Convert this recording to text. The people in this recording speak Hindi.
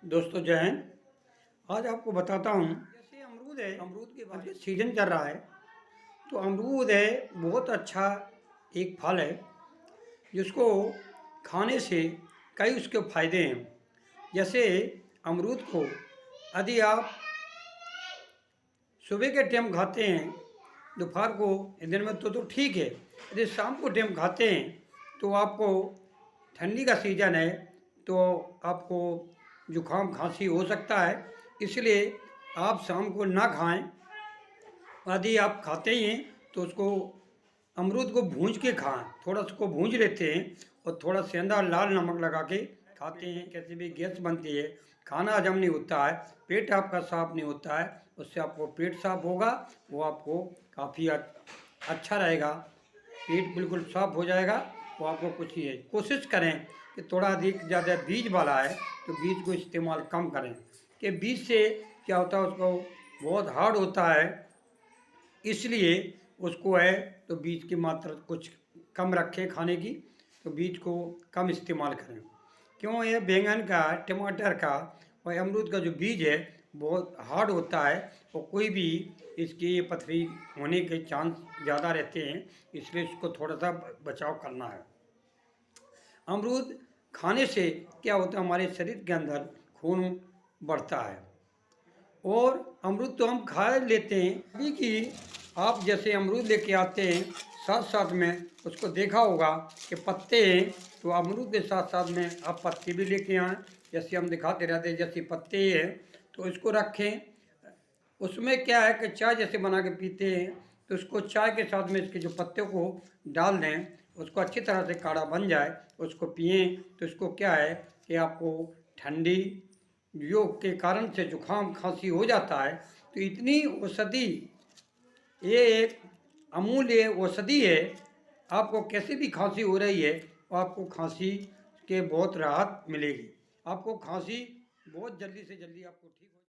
दोस्तों जय हिंद। आज आपको बताता हूँ, जैसे अमरूद है, अमरूद के बाद सीजन चल रहा है। तो अमरूद है बहुत अच्छा एक फल है जिसको खाने से कई उसके फायदे हैं। जैसे अमरूद को यदि आप सुबह के टाइम खाते हैं, दोपहर को, दिन में तो ठीक है। यदि शाम को टाइम खाते हैं तो आपको, ठंडी का सीज़न है तो आपको जुकाम खांसी हो सकता है, इसलिए आप शाम को ना खाएं। यदि आप खाते ही हैं तो उसको, अमरूद को भूंज के खाएं। थोड़ा उसको भूंज लेते हैं और थोड़ा सेंधा लाल नमक लगा के खाते हैं। कैसे भी गैस बनती है, खाना हजम नहीं होता है, पेट आपका साफ नहीं होता है, उससे आपको पेट साफ होगा, वो आपको काफ़ी अच्छा रहेगा। पेट बिल्कुल साफ हो जाएगा। वो आपको कुछ ही है, कोशिश करें कि थोड़ा अधिक ज़्यादा बीज वाला है तो बीज को इस्तेमाल कम करें। कि बीज से क्या होता है, उसको बहुत हार्ड होता है, इसलिए उसको है तो बीज की मात्रा कुछ कम रखें खाने की, तो बीज को कम इस्तेमाल करें। क्यों, ये बैंगन का, टमाटर का और अमरूद का जो बीज है बहुत हार्ड होता है और कोई भी इसकी पथरी होने के चांस ज़्यादा रहते हैं, इसलिए इसको थोड़ा सा बचाव करना है। अमरूद खाने से क्या होता है, हमारे शरीर के अंदर खून बढ़ता है। और अमरूद तो हम खा लेते हैं, अभी कि आप जैसे अमरूद लेके आते हैं, साथ साथ में उसको देखा होगा कि पत्ते हैं, तो अमरूद के साथ साथ में आप पत्ते भी लेके आएँ। जैसे हम दिखाते रहते हैं, जैसे पत्ते हैं तो इसको रखें। उसमें क्या है कि चाय जैसे बना के पीते हैं, तो उसको चाय के साथ में इसके जो पत्ते को डाल दें, उसको अच्छी तरह से काढ़ा बन जाए, उसको पिएँ तो इसको क्या है कि आपको ठंडी योग के कारण से जुकाम खांसी हो जाता है। तो इतनी औषधि, ये एक अमूल्य औषधि है। आपको कैसी भी खांसी हो रही है, तो आपको खांसी के बहुत राहत मिलेगी। आपको खांसी बहुत जल्दी से जल्दी आपको ठीक हो